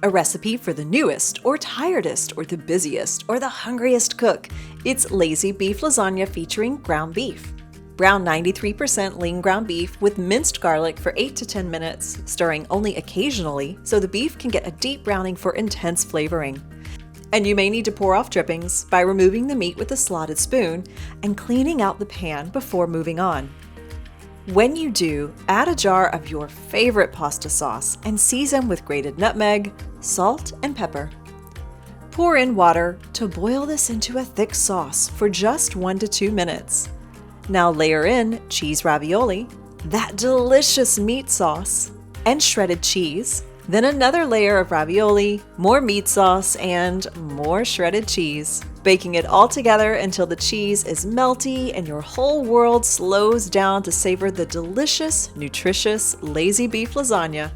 A recipe for the newest, or tiredest, or the busiest, or the hungriest cook. It's lazy beef lasagna featuring ground beef. Brown 93% lean ground beef with minced garlic for 8 to 10 minutes, stirring only occasionally so the beef can get a deep browning for intense flavoring. And you may need to pour off drippings by removing the meat with a slotted spoon and cleaning out the pan before moving on. When you do, add a jar of your favorite pasta sauce and season with grated nutmeg, salt, and pepper. Pour in water to boil this into a thick sauce for just 1 to 2 minutes. Now layer in cheese ravioli, that delicious meat sauce, and shredded cheese, then another layer of ravioli, more meat sauce, and more shredded cheese. Baking it all together until the cheese is melty and your whole world slows down to savor the delicious, nutritious, lazy beef lasagna.